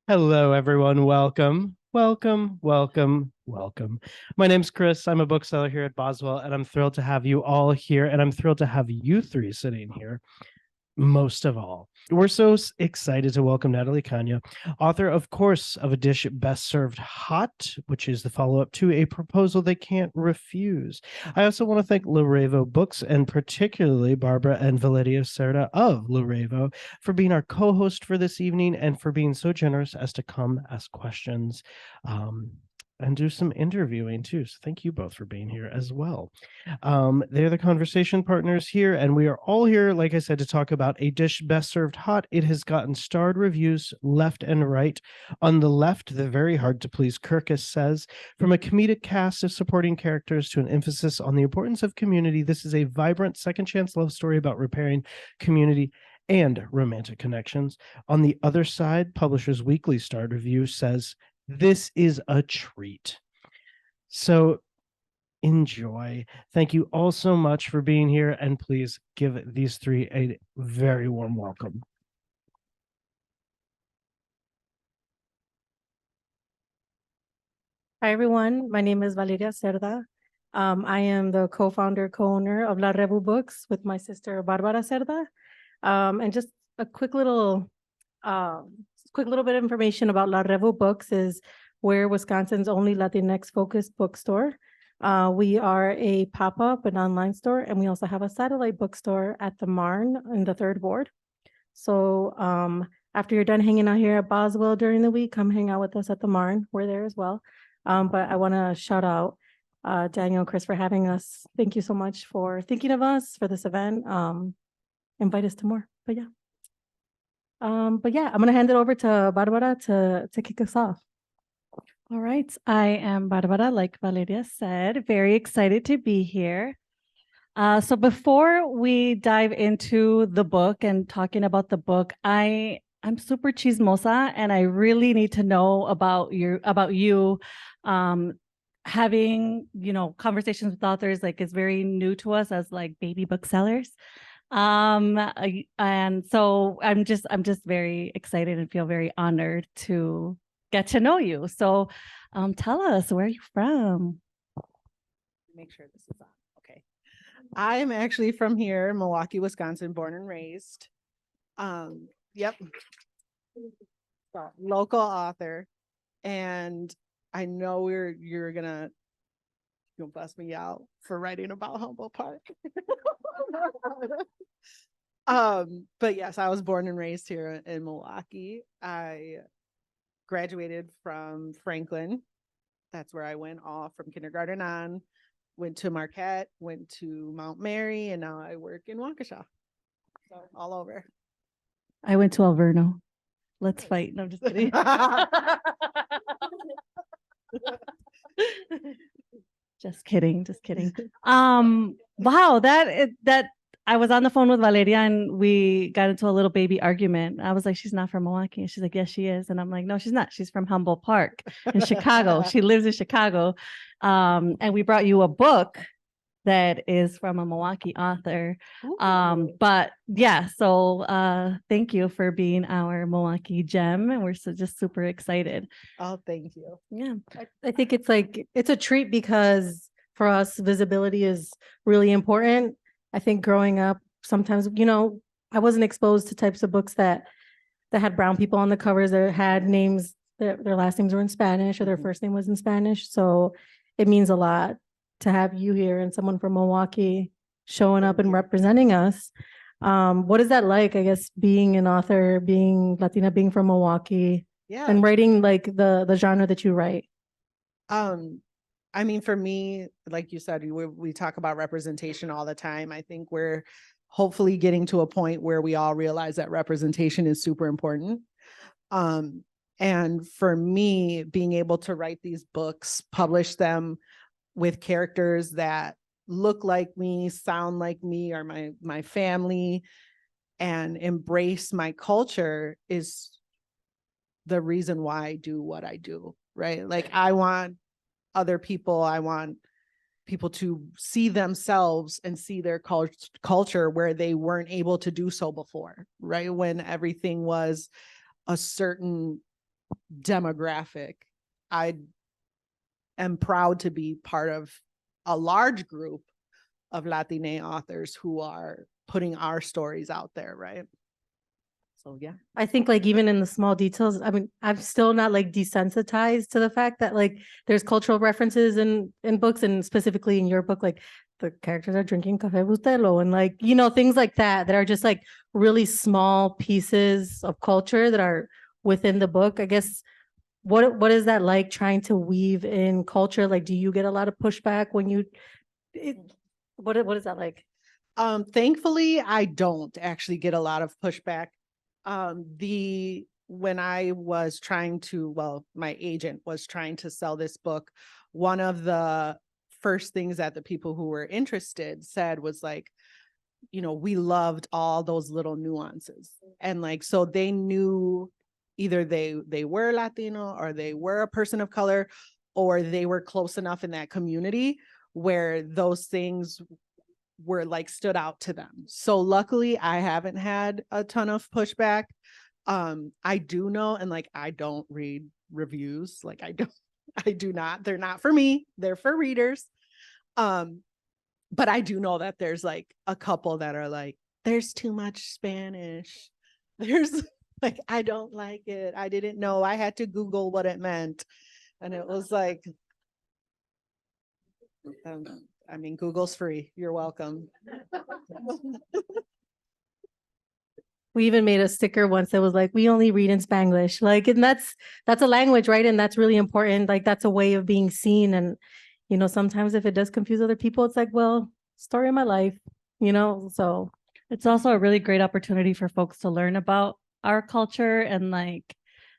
Hello, everyone. Welcome, welcome, welcome, welcome. My name's Chris. I'm a bookseller here at Boswell, and I'm thrilled to have you all here. And I'm thrilled to have you three sitting here most of all. We're so excited to welcome Natalie Caña, author, of course, of a dish best served hot, which is the follow up to A Proposal They Can't Refuse. I also want to thank Revo Books and particularly Barbara and Valeria Cerda of Revo for being our co host for this evening and for being so generous as to come ask questions. And do some interviewing too. So thank you both for being here as well. They're the conversation partners here, and we are all here, like I said, to talk about a dish best served hot. It has gotten starred reviews left and right. On the left, the very hard to please Kirkus says, from a comedic cast of supporting characters to an emphasis on the importance of community, this is a vibrant second chance love story about repairing community and romantic connections. On the other side, Publishers Weekly starred review says, this is a treat. So enjoy. Thank you all so much for being here, and please give these three a very warm welcome. Hi, everyone. My name is Valeria Cerda. I am the co-founder, co-owner of Revo Books with my sister, Barbara Cerda. And just a quick little bit of information about Revo Books is we're Wisconsin's only Latinx-focused bookstore. We are a pop-up, an online store, and we also have a satellite bookstore at the Marne in the 3rd Ward. So after you're done hanging out here at Boswell during the week, come hang out with us at the Marne. We're there as well. But I want to shout out Daniel and Chris for having us. Thank you so much for thinking of us for this event. Invite us to more. But yeah, I'm going to hand it over to Barbara to kick us off. All right. I am Barbara, like Valeria said, very excited to be here. So before we dive into the book and talking about the book, I'm super chismosa and I really need to know about you. Having, conversations with authors, like, is very new to us as like baby booksellers. And so I'm just very excited and feel very honored to get to know you. So tell us, where are you from? Make sure this is on. Okay. I am actually from here, Milwaukee, Wisconsin, born and raised. Yep. So, local author. And I know you're gonna bust me out for writing about Humboldt Park. But yes, I was born and raised here in Milwaukee. I graduated from Franklin. That's where I went all from kindergarten on. Went to Marquette, went to Mount Mary, and now I work in Waukesha. So all over. I went to Alverno. Let's fight. No, I'm just kidding. Just kidding. Wow, that I was on the phone with Valeria and we got into a little baby argument. I was like, she's not from Milwaukee. And she's like, yes, she is. And I'm like, no, she's not. She's from Humboldt Park in Chicago. She lives in Chicago. And we brought you a book that is from a Milwaukee author. But yeah, so thank you for being our Milwaukee gem. And we're just super excited. Oh, thank you. Yeah. I think it's a treat because for us, visibility is really important. I think growing up, sometimes, I wasn't exposed to types of books that had brown people on the covers, that had names, their last names were in Spanish or their first name was in Spanish. So it means a lot to have you here and someone from Milwaukee showing up and representing us. What is that like, I guess, being an author, being Latina, being from Milwaukee, and writing like the genre that you write? I mean, for me, like you said, we talk about representation all the time. I think we're hopefully getting to a point where we all realize that representation is super important. And for me, being able to write these books, publish them with characters that look like me, sound like me, or my family, and embrace my culture is the reason why I do what I do, right? Like, I want people to see themselves and see their culture where they weren't able to do so before, right? When everything was a certain demographic. I am proud to be part of a large group of Latina authors who are putting our stories out there, right? So yeah. I think like even in the small details, I mean, I'm still not like desensitized to the fact that like there's cultural references in books, and specifically in your book, like the characters are drinking café bustelo and like, you know, things like that are just like really small pieces of culture that are within the book. I guess what is that like trying to weave in culture? Like, do you get a lot of pushback when you what is that like? Thankfully, I don't actually get a lot of pushback. When I was trying to, well, my agent was trying to sell this book, one of the first things that the people who were interested said was like, you know, we loved all those little nuances. And like, so they knew either they were Latino or they were a person of color, or they were close enough in that community where those things were like stood out to them. So luckily I haven't had a ton of pushback. I do know, and like, I don't read reviews. Like I do not, they're not for me, they're for readers. But I do know that there's like a couple that are like, there's too much Spanish. There's like, I don't like it. I didn't know. I had to Google what it meant. And it was like, I mean, Google's free. You're welcome. We even made a sticker once that was like, we only read in Spanglish. Like, and that's a language, right? And that's really important. Like, that's a way of being seen. And, you know, sometimes if it does confuse other people, it's like, well, story of my life, you know? So It's also a really great opportunity for folks to learn about our culture and like,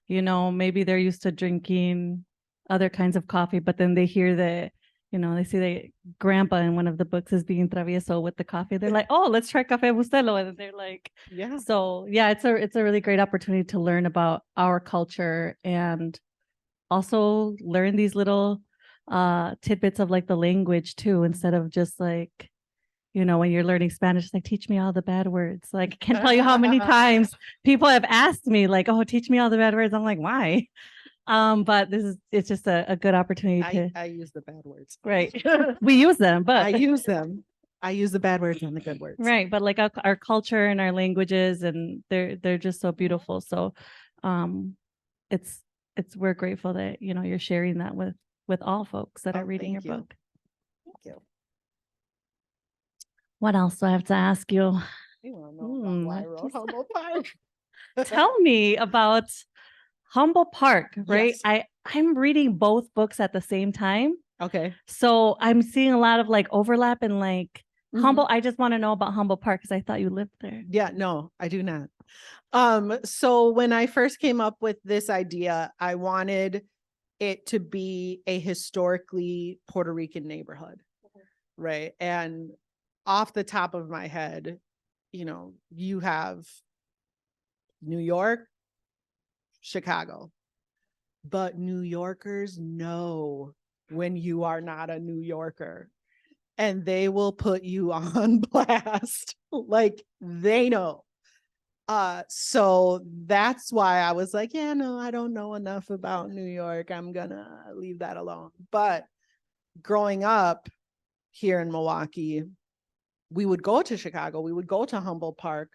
you know, maybe they're used to drinking other kinds of coffee, but then they hear that, you know, they see that grandpa in one of the books is being travieso with the coffee. They're like, oh, let's try Café Bustelo. And they're like, Yeah. so yeah, it's a really great opportunity to learn about our culture and also learn these little tidbits of like the language too, instead of just like, you know, when you're learning Spanish, like teach me all the bad words. Like I can't tell you how many times people have asked me, like, oh, teach me all the bad words. I'm like, why? But it's just a good opportunity to I use the bad words. right. We use them, but I use them. I use the bad words and the good words. right. But like our culture and our languages, and they're just so beautiful. So it's we're grateful that, you know, you're sharing that with all folks that are reading your Thank you. book. Thank you. What else do I have to ask you? You want to know about why I wrote Humboldt Park? Tell me about Humboldt Park, right? Yes. I'm reading both books at the same time. Okay. So I'm seeing a lot of like overlap and like Mhm. Humboldt. I just want to know about Humboldt Park because I thought you lived there. Yeah, no, I do not. So when I first came up with this idea, I wanted it to be a historically Puerto Rican neighborhood, right? And off the top of my head, you know, you have New York, Chicago, but New Yorkers know when you are not a New Yorker, and they will put you on blast. Like they know. So that's why I was like, yeah, no, I don't know enough about New York. I'm gonna leave that alone. But growing up here in Milwaukee, we would go to Chicago, we would go to Humboldt Park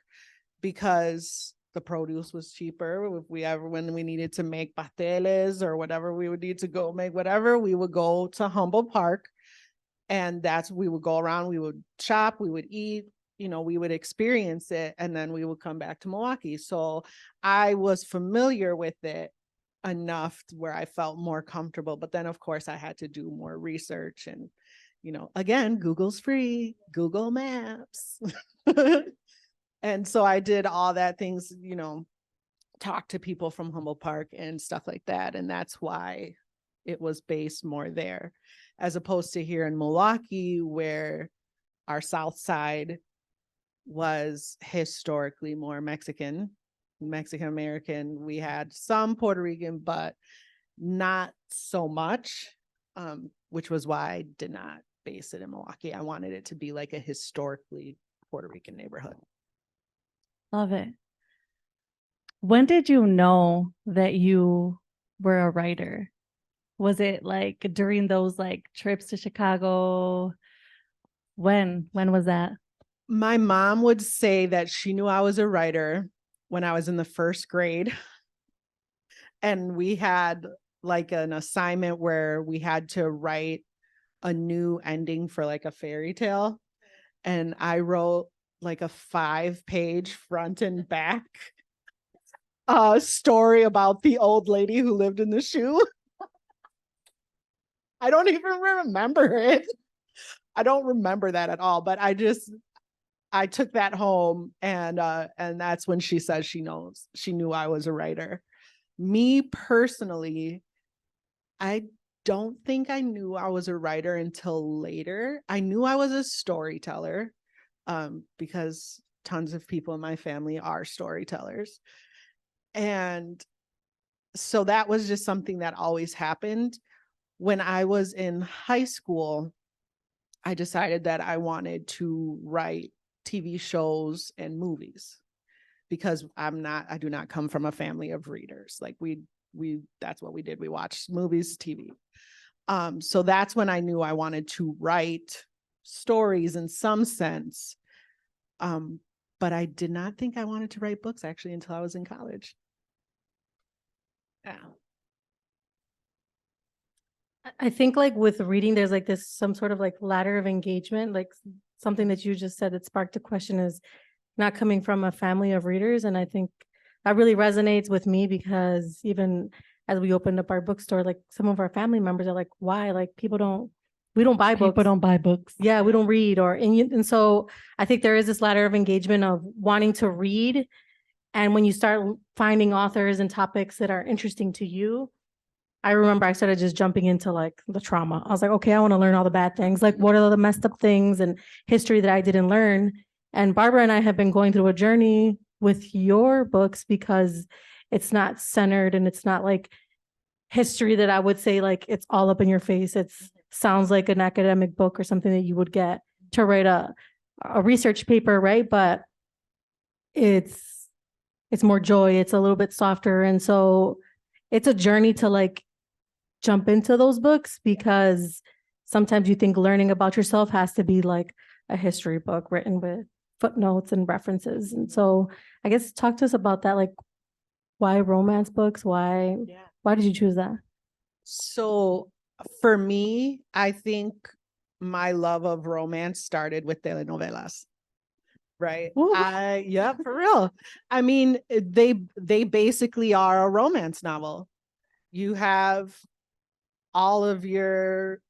because the produce was cheaper. If we ever, when we needed to make pasteles or whatever, we would need to go make whatever, we would go to Humboldt Park. And we would go around, we would shop, we would eat, you know, we would experience it, and then we would come back to Milwaukee. So I was familiar with it enough where I felt more comfortable. But then of course I had to do more research, and, you know, again, Google's free, Google Maps. And so I did all that things, you know, talk to people from Humboldt Park and stuff like that. And that's why it was based more there, as opposed to here in Milwaukee, where our South Side was historically more Mexican American. We had some Puerto Rican, but not so much, which was why I did not base it in Milwaukee. I wanted it to be like a historically Puerto Rican neighborhood. Love it. When did you know that you were a writer? Was it like during those like trips to Chicago? When was that? My mom would say that she knew I was a writer when I was in the first grade. And we had like an assignment where we had to write a new ending for like a fairy tale. And I wrote like a 5-page front and back story about the old lady who lived in the shoe. I don't even remember it. I don't remember that at all, but I took that home, and that's when she says she knew I was a writer. Me personally, I don't think I knew I was a writer until later. I knew I was a storyteller, because tons of people in my family are storytellers. And so that was just something that always happened. When I was in high school, I decided that I wanted to write TV shows and movies, because I do not come from a family of readers. Like that's what we did. We watched movies, TV. So that's when I knew I wanted to write stories in some sense. But I did not think I wanted to write books actually until I was in college. Yeah. I think like with reading, there's like this some sort of like ladder of engagement, like something that you just said that sparked a question is not coming from a family of readers. And I think that really resonates with me, because even as we opened up our bookstore, like some of our family members are like, why? Like we don't buy books. People don't buy books. Yeah, we don't read, and so I think there is this ladder of engagement of wanting to read. And when you start finding authors and topics that are interesting to you, I remember I started just jumping into like the trauma. I was like, okay, I want to learn all the bad things. Like, what are the messed up things and history that I didn't learn? And Barbara and I have been going through a journey with your books, because it's not centered and it's not like history that I would say like it's all up in your face. It's sounds like an academic book or something that you would get to write a research paper, right? But it's more joy. It's a little bit softer. And so it's a journey to like jump into those books, because sometimes you think learning about yourself has to be like a history book written with footnotes and references. And so I guess talk to us about that. Like, why romance books? Why did you choose that? So for me, I think my love of romance started with telenovelas. Right. Ooh. Yeah, for real. I mean, they basically are a romance novel. You have all of your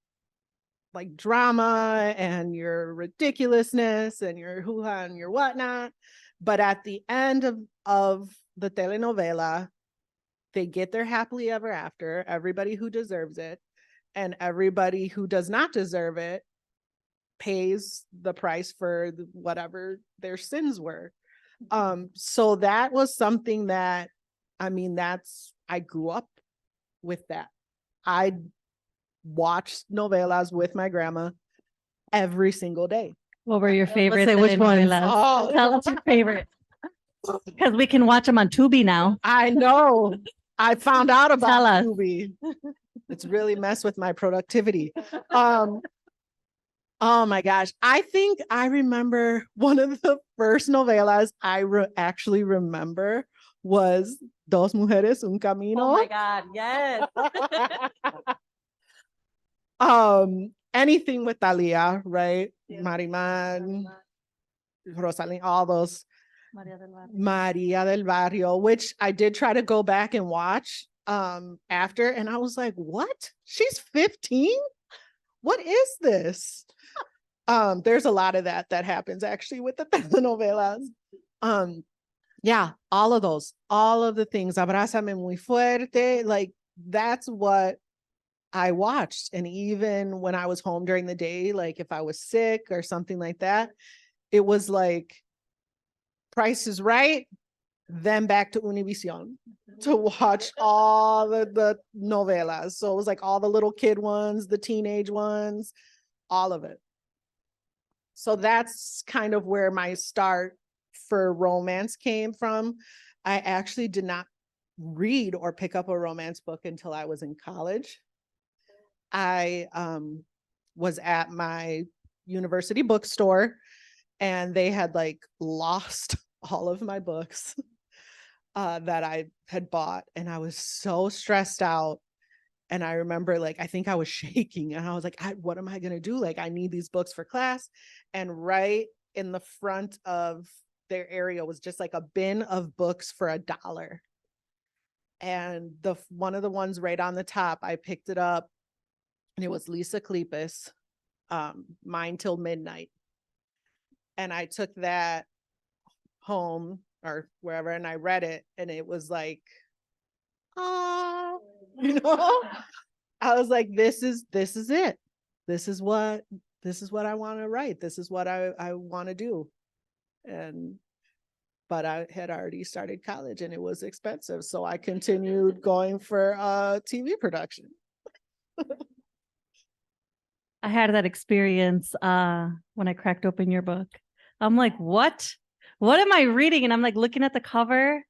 like drama and your ridiculousness and your hoo-ha and your whatnot. But at the end of the telenovela, they get their happily ever after, everybody who deserves it, and everybody who does not deserve it pays the price for whatever their sins were. So that was something that, I mean, I grew up with that. I watched novelas with my grandma every single day. What were your favorite? say which ones. telenovelas? Tell us your favorite. Because we can watch them on Tubi now. I know. I found out Tell about us. Tubi. It's really messed with my productivity. Oh my gosh. I think I remember one of the first novelas I actually remember was Dos Mujeres, Un Camino. Oh my God, yes. Anything with Thalia, right? Yeah. Mariman, Rosalín, all those. María del Barrio. Maria del Barrio, which I did try to go back and watch after, and I was like, what? She's 15? What is this? There's a lot of that happens actually with the telenovelas. Yeah, all of those, all of the things. Abrázame muy fuerte, like that's what I watched. And even when I was home during the day, like if I was sick or something like that, it was like Price is Right, then back to Univision to watch all the novelas. So it was like all the little kid ones, the teenage ones, all of it. So that's kind of where my start for romance came from. I actually did not read or pick up a romance book until I was in college. I was at my university bookstore and they had like lost all of my books that I had bought, and I was so stressed out. And I remember like, I think I was shaking and I was like, what am I going to do? Like, I need these books for class. And right in the front of their area was just like a bin of books for $1. And one of the ones right on the top, I picked it up and it was Lisa Kleypas, Mine Till Midnight. And I took that home or wherever and I read it, and it was like, you know, I was like, this is it. This is what I want to write. This is what I want to do. But I had already started college and it was expensive. So I continued going for TV production. I had that experience when I cracked open your book. I'm like, what? What am I reading? And I'm like looking at the cover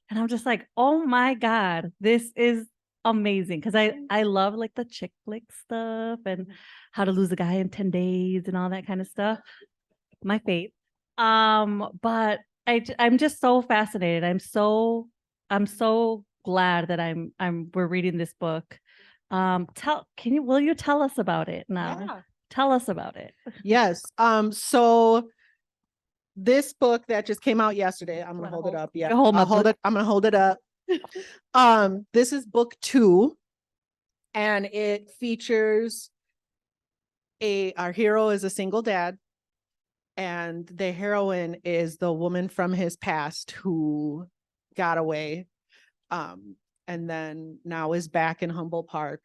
and I'm just like, oh my God, this is amazing. Cause I love like the chick flick stuff and How to Lose a Guy in 10 Days and all that kind of stuff. My fate. But I'm just so fascinated. I'm so glad that we're reading this book. Will you tell us about it now? Yeah. Tell us about it. Yes. So this book that just came out yesterday, I'm gonna hold it up. Yeah, I'm gonna hold it up. This is book 2, and it features our hero is a single dad, and the heroine is the woman from his past who got away, and then now is back in Humboldt Park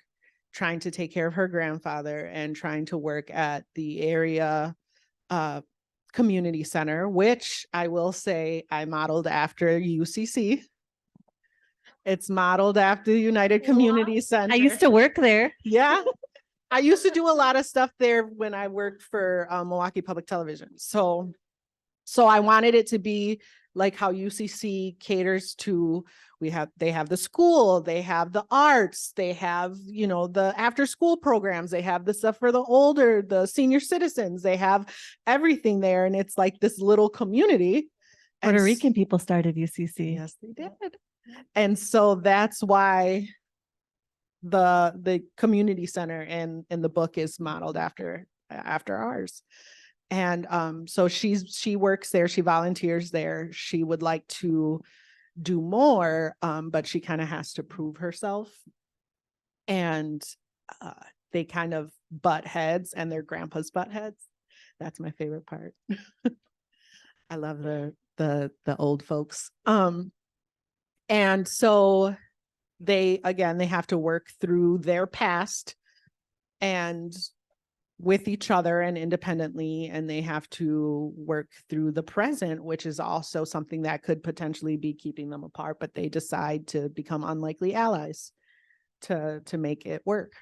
trying to take care of her grandfather and trying to work at the area community center, which I will say I modeled after UCC. It's modeled after the United Community Center. I used to work there. Yeah. I used to do a lot of stuff there when I worked for Milwaukee Public Television. So I wanted it to be like how UCC caters to, they have the school, they have the arts, they have, the after school programs, they have the stuff for the senior citizens, they have everything there. And it's like this little community. Puerto Rican people started UCC. Yes, they did. And so that's why the community center in the book is modeled after ours. And so she works there, she volunteers there. She would like to do more, but she kind of has to prove herself. And they kind of butt heads, and their grandpas butt heads. That's my favorite part. I love the old folks. And so they have to work through their past and with each other and independently, and they have to work through the present, which is also something that could potentially be keeping them apart, but they decide to become unlikely allies to make it work.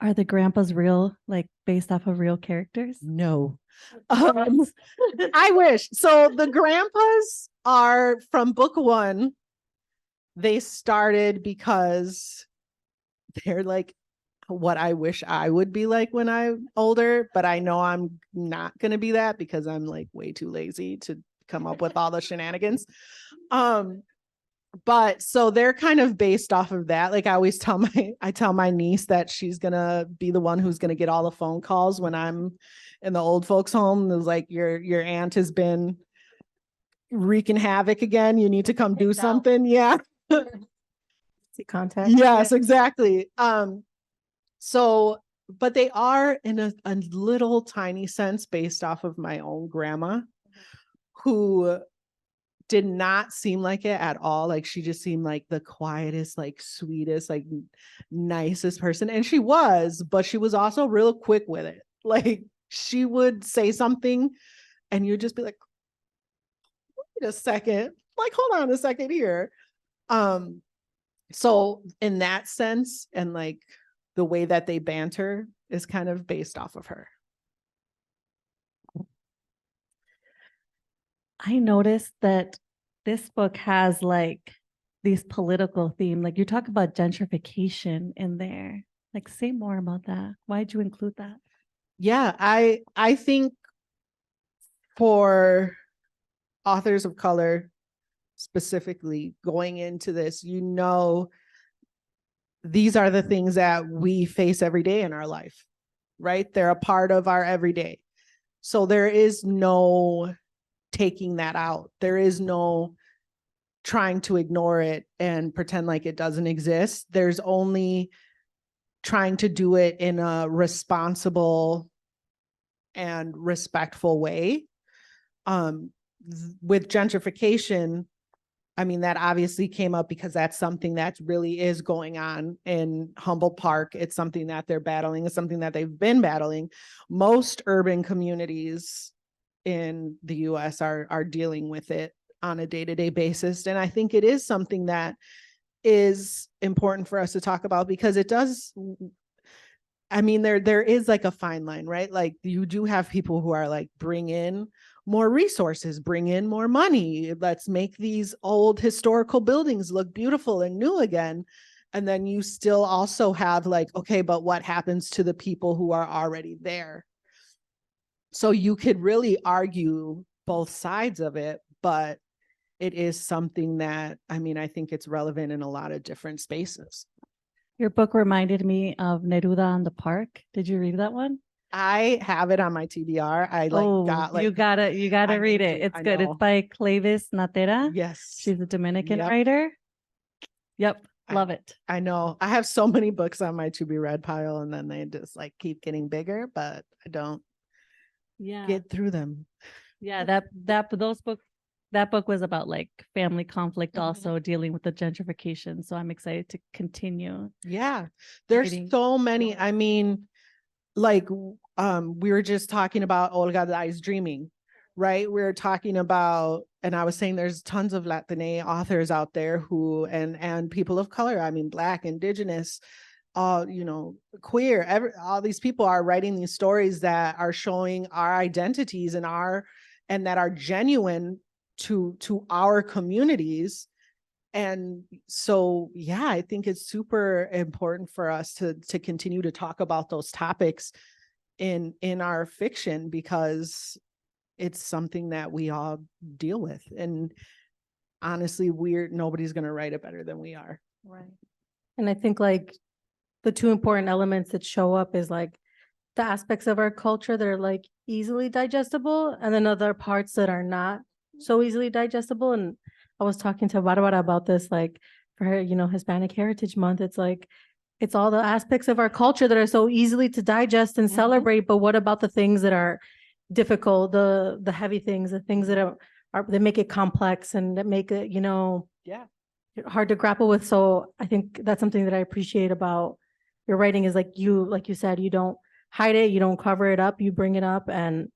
Are the grandpas real, like based off of real characters? No. I wish. So the grandpas are from book 1. They started because they're like what I wish I would be like when I'm older, but I know I'm not going to be that because I'm like way too lazy to come up with all the shenanigans. But so they're kind of based off of that. Like I tell my niece that she's going to be the one who's going to get all the phone calls when I'm in the old folks home. It's like your aunt has been wreaking havoc again. You need to come do something. Yeah. See contact. Yes, exactly. So, but they are in a little tiny sense based off of my own grandma, who did not seem like it at all. Like she just seemed like the quietest, like sweetest, like nicest person. And she was, but she was also real quick with it. Like she would say something and you'd just be like, wait a second, like, hold on a second here. So in that sense, and like the way that they banter is kind of based off of her. I noticed that this book has like these political theme. Like you talk about gentrification in there. Like say more about that. Why'd you include that? Yeah, I think for authors of color specifically going into this, these are the things that we face every day in our life, right? They're a part of our everyday. So there is no taking that out. There is no trying to ignore it and pretend like it doesn't exist. There's only trying to do it in a responsible and respectful way. With gentrification, I mean, that obviously came up because that's something that really is going on in Humboldt Park. It's something that they're battling. It's something that they've been battling. Most urban communities in the US are dealing with it on a day-to-day basis. And I think it is something that is important for us to talk about because it does, I mean, there is like a fine line, right? Like you do have people who are like, bring in more resources, bring in more money. Let's make these old historical buildings look beautiful and new again. And then you still also have like, okay, but what happens to the people who are already there? So you could really argue both sides of it, but it is something that, I mean, I think it's relevant in a lot of different spaces. Your book reminded me of Neruda on the Park. Did you read that one? I have it on my TBR. I got you gotta I read need it. to, It's I good. know. It's by Clavis Natera. Yes. She's a Dominican Yep. writer. Yep. Love it. I know. I have so many books on my to be read pile and then they just like keep getting bigger, but I don't get through them. Yeah, that book was about like family conflict, also dealing with the gentrification. So I'm excited to continue. Yeah. There's reading. so many. I mean, like we were just talking about Olga Dies Dreaming, right? We were talking about, and I was saying there's tons of Latina authors out there who and people of color, I mean, Black, Indigenous, queer, all these people are writing these stories that are showing our identities and that are genuine to our communities. And so, yeah, I think it's super important for us to continue to talk about those topics in our fiction because it's something that we all deal with. And honestly, nobody's going to write it better than we are. Right. And I think like the two important elements that show up is like the aspects of our culture that are like easily digestible and then other parts that are not so easily digestible. And I was talking to Barbara about this, like for her, Hispanic Heritage Month, it's like, it's all the aspects of our culture that are so easily to digest and celebrate. But what about the things that are difficult, the heavy things, the things that are that make it complex and that make it, hard to grapple with. So I think that's something that I appreciate about your writing is like you said, you don't hide it, you don't cover it up, you bring it up. And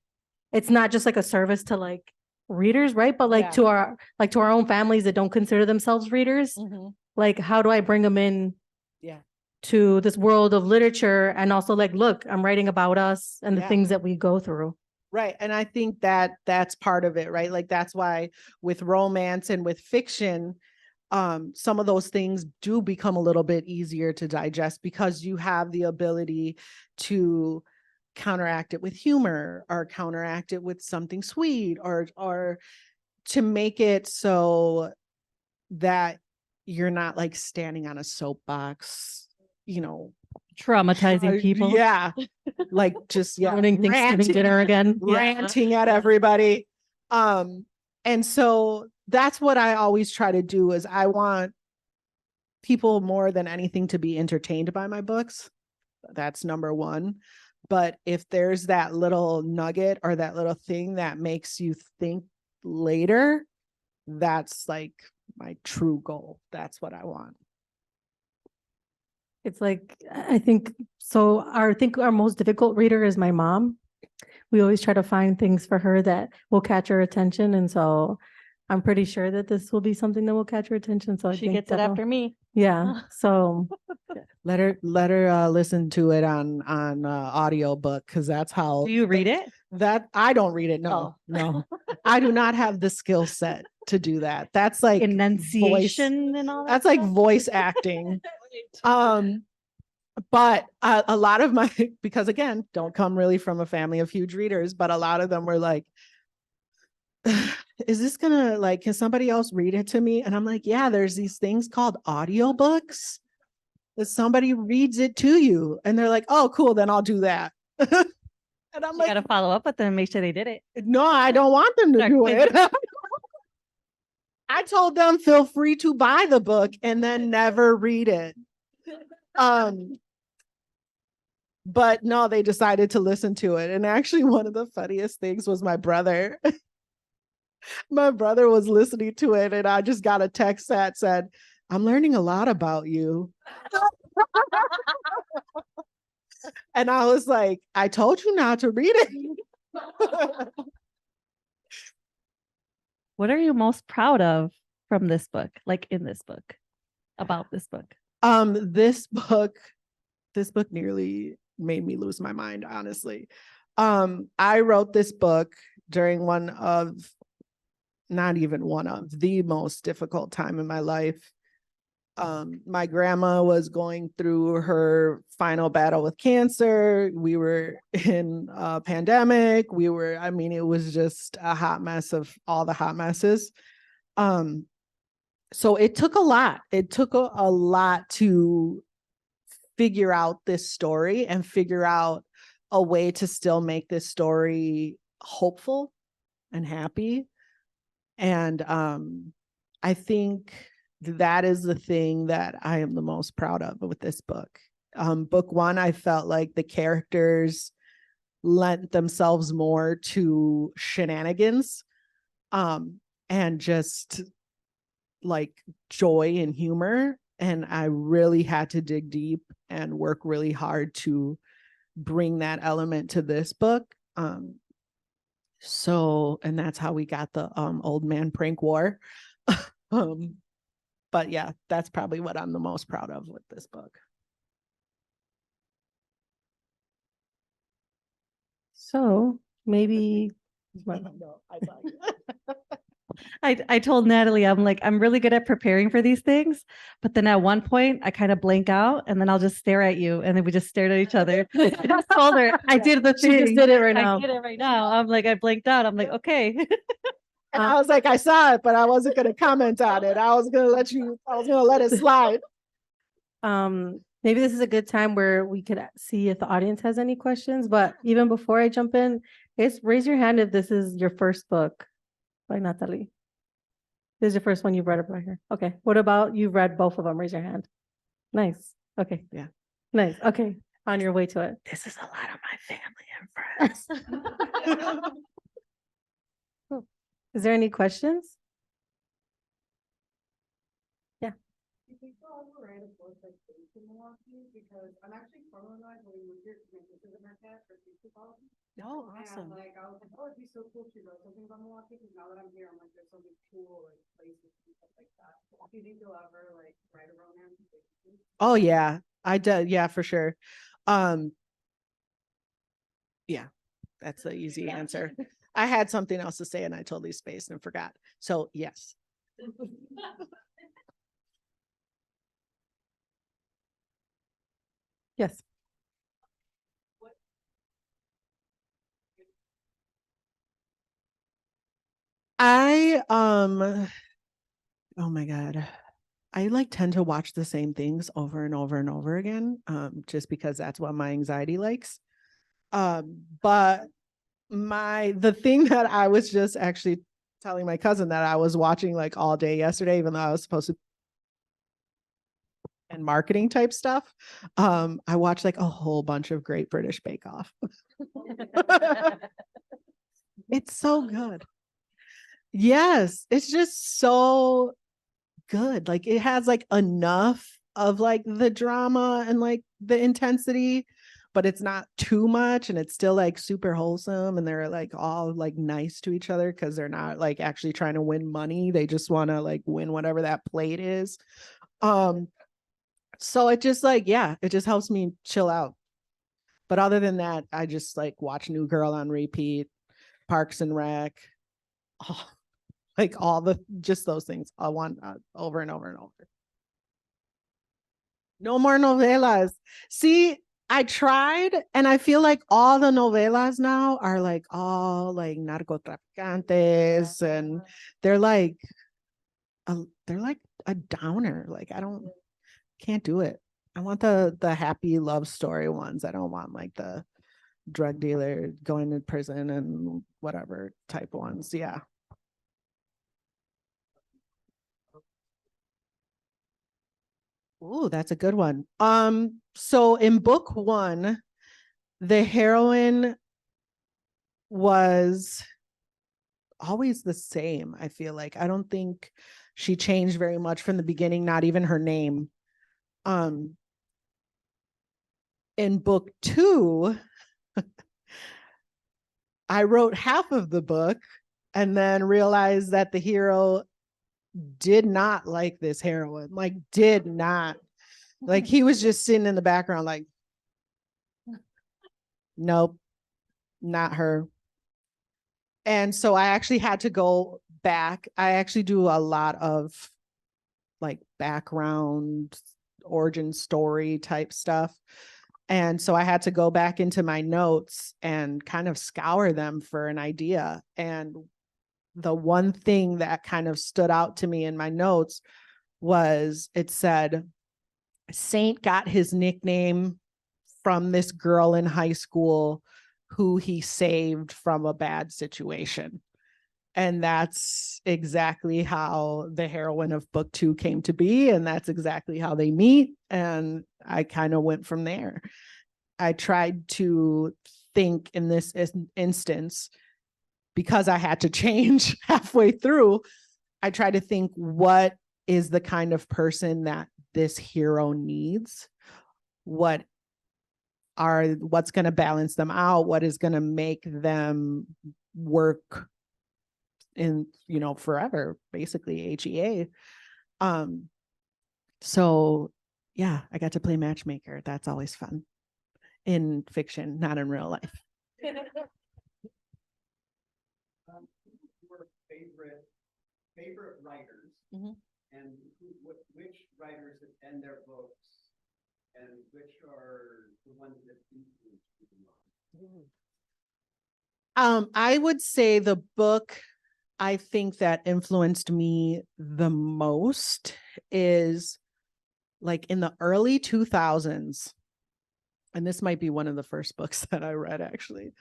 it's not just like a service to like readers, right? But like to our own families that don't consider themselves readers. Like, how do I bring them in to this world of literature? And also like, look, I'm writing about us and the things that we go through. Right. And I think that that's part of it, right? Like, that's why with romance and with fiction, some of those things do become a little bit easier to digest because you have the ability to counteract it with humor or counteract it with something sweet or to make it so that you're not like standing on a soapbox, traumatizing people. Yeah. Like just ruining Thanksgiving dinner again. Ranting at everybody. And so that's what I always try to do is I want people more than anything to be entertained by my books. That's number one. But if there's that little nugget or that little thing that makes you think later, that's like my true goal. That's what I want. It's like, I think our most difficult reader is my mom. We always try to find things for her that will catch her attention. And so I'm pretty sure that this will be something that will catch her attention. So she gets it after me. Yeah. So let her listen to it on audio book because that's how. Do you read it? That I don't read it. No, no, I do not have the skill set to do that. That's like Enunciation and all that. that's like stuff? voice acting. But a lot of my, because again, don't come really from a family of huge readers, but a lot of them were like, is this gonna, like, can somebody else read it to me? And I'm like, yeah, there's these things called audiobooks that somebody reads it to you. And they're like, oh, cool, then I'll do that. And I'm You like, gotta follow up with them and make sure they did it. no, I don't want them to Sorry. do it. I told them feel free to buy the book and then never read it. But no, they decided to listen to it. And actually, one of the funniest things was my brother. My brother was listening to it, and I just got a text that said, I'm learning a lot about you. And I was like, I told you not to read it. What are you most proud of from this book? Like in this book, about this book? This book nearly made me lose my mind, honestly. I wrote this book during not even one of the most difficult time in my life. My grandma was going through her final battle with cancer. We were in a pandemic. It was just a hot mess of all the hot messes. So it took a lot. It took a lot to figure out this story and figure out a way to still make this story hopeful and happy. And I think that is the thing that I am the most proud of with this book. Book one, I felt like the characters lent themselves more to shenanigans and just like joy and humor. And I really had to dig deep and work really hard to bring that element to this book. And that's how we got the old man prank war. But yeah, that's probably what I'm the most proud of with this book. So maybe No, I thought you. I told Natalie, I'm like, I'm really good at preparing for these things. But then at one point, I kind of blank out and then I'll just stare at you. And then we just stared at each other. I just told her, I did the she thing. just did it right now. I did it right now. I'm like, I blanked out. I'm like, okay. And I was like, I saw it, but I wasn't going to comment on it. I was going to let it slide. Maybe this is a good time where we could see if the audience has any questions. But even before I jump in, raise your hand if this is your first book by Natalie. This is your first one you've read right here. Okay. What about you've read both of them? Raise your hand. Nice. Okay. Yeah. Nice. Okay. On your way to it. This is a lot of my family and friends. Cool. Is there any questions? Yeah. You think I'll ever write a book that's based in Milwaukee? Because I'm actually from Illinois, but we moved here to make this in our cat for teacher policy. Oh, And awesome. like, I was like, oh, it'd be so cool if she wrote something about Milwaukee. Because now that I'm here, I'm like, there's so many cool like places and stuff like that. Do you think you'll ever like write a romance? Oh yeah, I did. Yeah, for sure. Yeah, that's the easy answer. I had something else to say and I totally spaced and forgot. So yes. Yes. Oh my God. I like tend to watch the same things over and over and over again, just because that's what my anxiety likes. But the thing that I was just actually telling my cousin that I was watching like all day yesterday, even though I was supposed to and marketing type stuff. I watched like a whole bunch of Great British Bake Off. It's so good. Yes, it's just so good. Like it has like enough of like the drama and like the intensity, but it's not too much and it's still like super wholesome and they're like all like nice to each other because they're not like actually trying to win money. They just want to like win whatever that plate is. So it just like, yeah, it just helps me chill out. But other than that, I just like watch New Girl on repeat, Parks and Rec. Oh, Like just those things I want over and over and over. No more novelas. See, I tried, and I feel like all the novelas now are like all like narcotraficantes, and they're like a downer. Like can't do it. I want the happy love story ones. I don't want like the drug dealer going to prison and whatever type ones. Yeah. Oh, that's a good one. So in book 1, the heroine was always the same. I feel like I don't think she changed very much from the beginning, not even her name. In book 2, I wrote half of the book and then realized that the hero did not like this heroine, like did not. Like he was just sitting in the background like, nope, not her. And so I actually had to go back. I actually do a lot of like background origin story type stuff. And so I had to go back into my notes and kind of scour them for an idea. And the one thing that kind of stood out to me in my notes was it said, Saint got his nickname from this girl in high school who he saved from a bad situation. And that's exactly how the heroine of book 2 came to be. And that's exactly how they meet. And I kind of went from there. I tried to think in this instance, because I had to change halfway through, I tried to think what is the kind of person that this hero needs? What's going to balance them out? What is going to make them work in, forever, basically HEA. So yeah, I got to play matchmaker. That's always fun in fiction, not in real life. Your favorite writers, and which writers that end their books, and which are the ones that influence you the most? I would say the book I think that influenced me the most is like in the early 2000s. And this might be one of the first books that I read actually.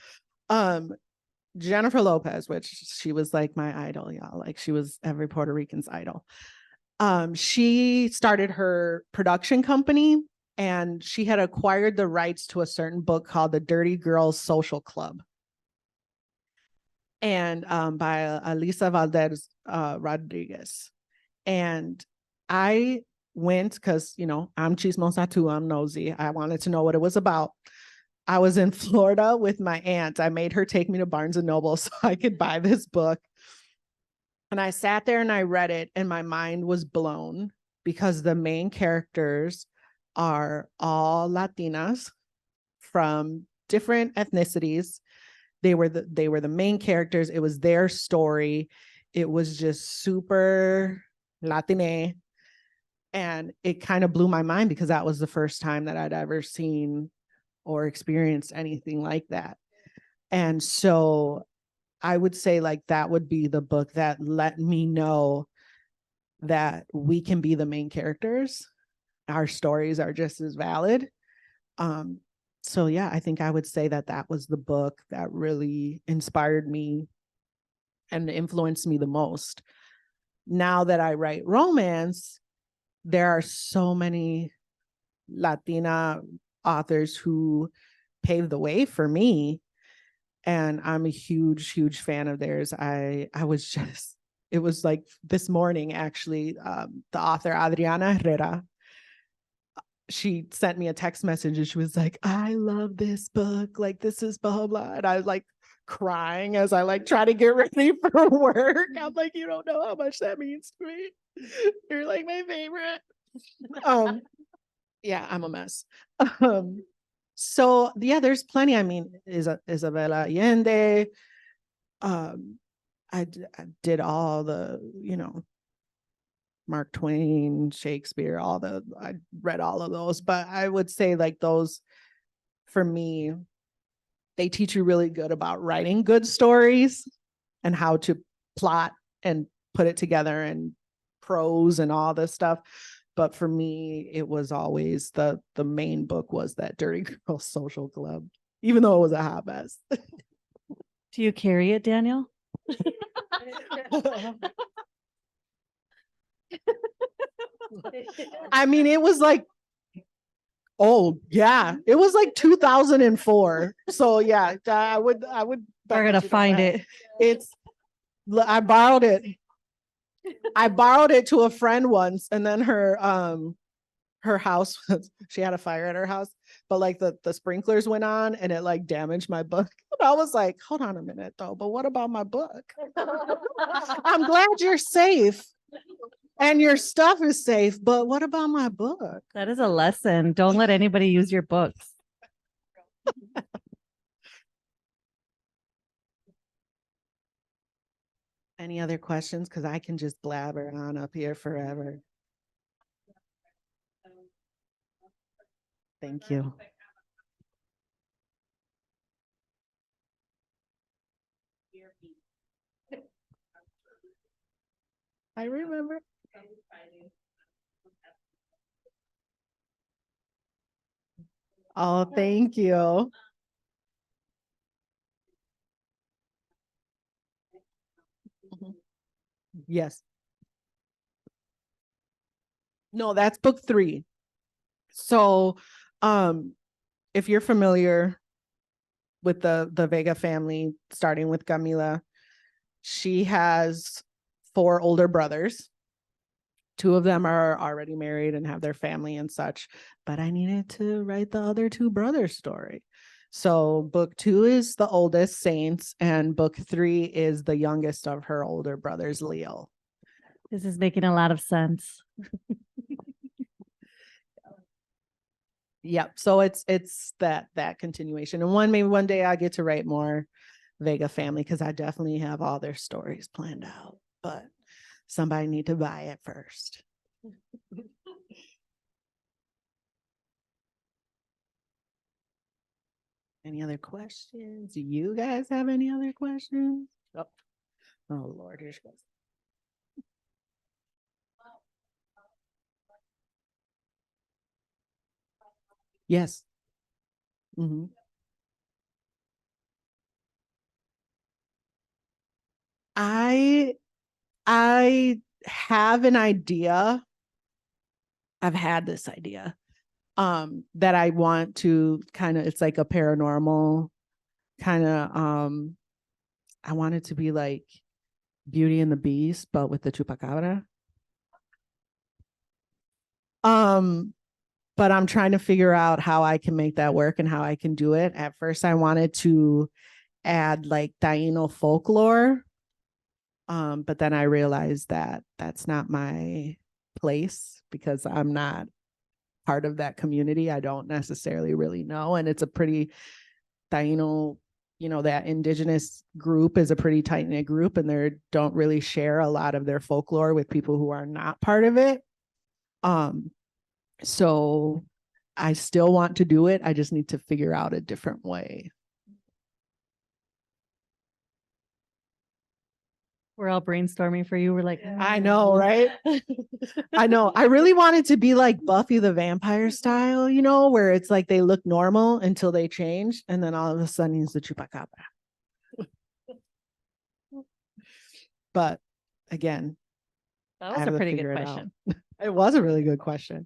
Jennifer Lopez, which she was like my idol, y'all. Like she was every Puerto Rican's idol. She started her production company and she had acquired the rights to a certain book called The Dirty Girls Social Club. And by Elisa Valdez Rodriguez. And I went because, I'm chismosa too, I'm nosy. I wanted to know what it was about. I was in Florida with my aunt. I made her take me to Barnes and Noble so I could buy this book. And I sat there and I read it and my mind was blown because the main characters are all Latinas from different ethnicities. They were the main characters. It was their story. It was just super Latine. And it kind of blew my mind because that was the first time that I'd ever seen or experienced anything like that. And so I would say like that would be the book that let me know that we can be the main characters. Our stories are just as valid. So yeah, I think I would say that was the book that really inspired me and influenced me the most. Now that I write romance, there are so many Latina authors who paved the way for me. And I'm a huge, huge fan of theirs. It was like this morning, actually, the author Adriana Herrera, she sent me a text message and she was like, I love this book. Like, this is blah, blah. And I was like crying as I like try to get ready for work. I'm like, you don't know how much that means to me. You're like my favorite. Yeah, I'm a mess. So yeah, there's plenty. I mean, Isabella Allende. I did all the, Mark Twain, Shakespeare, I read all of those, but I would say like those, for me, they teach you really good about writing good stories and how to plot and put it together and prose and all this stuff. But for me, it was always the main book was that Dirty Girl Social Club, even though it was a hot mess. Do you carry it, Daniel? I mean, it was like old. Yeah. It was like 2004. So yeah, I would We're gonna find it. I borrowed it. I borrowed it to a friend once, and then her house she had a fire at her house, but like the sprinklers went on and it like damaged my book. And I was like, hold on a minute though, but what about my book? I'm glad you're safe and your stuff is safe, but what about my book? That is a lesson. Don't let anybody use your books. Any other questions? Because I can just blabber on up here forever. Thank you. I remember. Oh, thank you. Yes. No, that's book 3. So, if you're familiar with the Vega family, starting with Camila, she has 4 older brothers. 2 of them are already married and have their family and such, but I needed to write the other 2 brothers' story. So book 2 is the oldest, Saints, and book 3 is the youngest of her older brothers, Leo. This is making a lot of sense. Yep. So it's that continuation. And maybe one day I get to write more Vega family, because I definitely have all their stories planned out, but somebody need to buy it first. Any other questions? Do you guys have any other questions? Oh Lord, here she goes. Yes. Mm-hmm. I have an idea. I've had this idea that I want to it's like a paranormal kind of I want it to be like Beauty and the Beast, but with the chupacabra. But I'm trying to figure out how I can make that work and how I can do it. At first, I wanted to add like Taino folklore. But then I realized that that's not my place, because I'm not part of that community. I don't necessarily really know. And it's a pretty Taino, that indigenous group is a pretty tight-knit group, and they don't really share a lot of their folklore with people who are not part of it. So I still want to do it. I just need to figure out a different way. We're all brainstorming for you. We're like, I know, right? I know. I really want it to be like Buffy the Vampire style, where it's like they look normal until they change, and then all of a sudden he's the chupacabra. But again, that was a pretty good question. It was a really good question.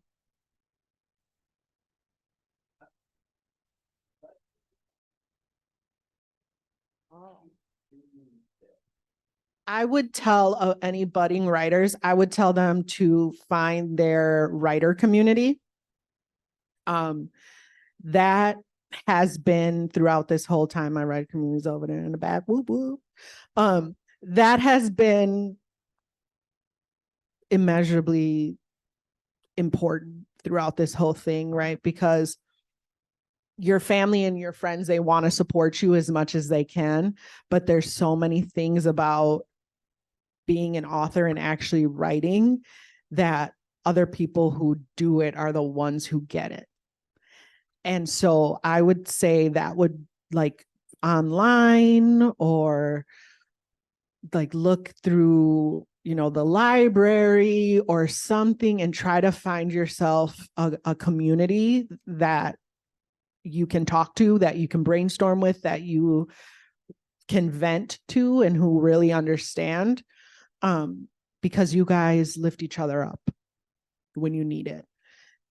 I would tell any budding writers, I would tell them to find their writer community. That has been throughout this whole time. My writer community is over there in the back. Whoop, whoop. That has been immeasurably important throughout this whole thing, right? Because your family and your friends, they want to support you as much as they can, but there's so many things about being an author and actually writing, that other people who do it are the ones who get it. And so I would say that would, like, online, or like look through, the library or something, and try to find yourself a community that you can talk to, that you can brainstorm with, that you can vent to, and who really understand, because you guys lift each other up when you need it,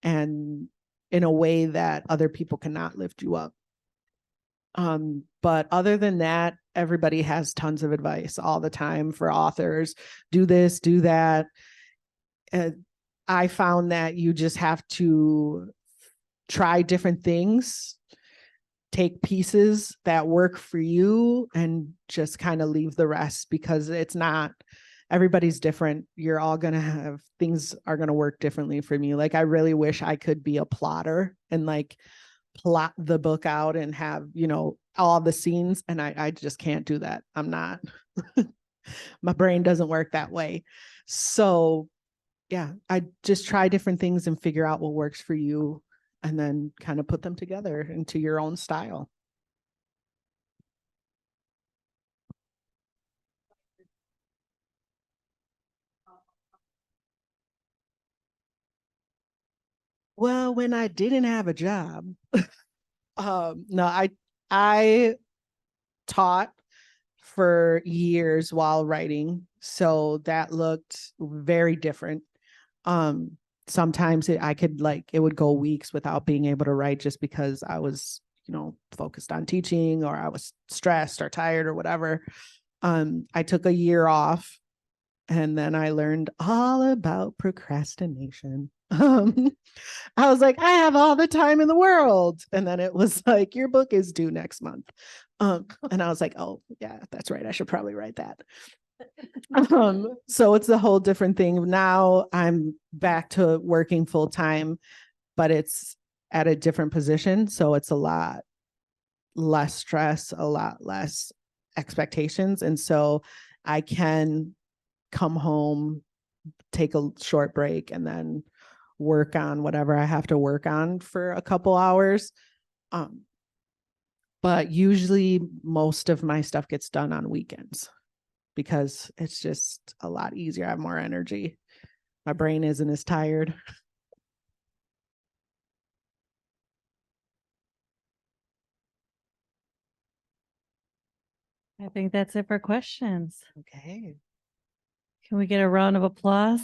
and in a way that other people cannot lift you up. But other than that, everybody has tons of advice all the time for authors. Do this, do that. I found that you just have to try different things, take pieces that work for you, and just kind of leave the rest, because it's not, everybody's different. You're all going to have, things are going to work differently from you. Like, I really wish I could be a plotter and like plot the book out and have, all the scenes. And I just can't do that. I'm not, my brain doesn't work that way. So yeah, I just try different things and figure out what works for you, and then kind of put them together into your own style. Well, when I didn't have a job, no, I taught for years while writing, so that looked very different. Sometimes I could, like, it would go weeks without being able to write, just because I was, focused on teaching, or I was stressed or tired or whatever. I took a year off, and then I learned all about procrastination. I was like, I have all the time in the world. And then it was like, your book is due next month. And I was like, oh yeah, that's right, I should probably write that. So it's a whole different thing. Now I'm back to working full time, but it's at a different position. So it's a lot less stress, a lot less expectations. And so I can come home, take a short break, and then work on whatever I have to work on for a couple hours. But usually most of my stuff gets done on weekends, because it's just a lot easier. I have more energy. My brain isn't as tired. I think that's it for questions. Okay. Can we get a round of applause?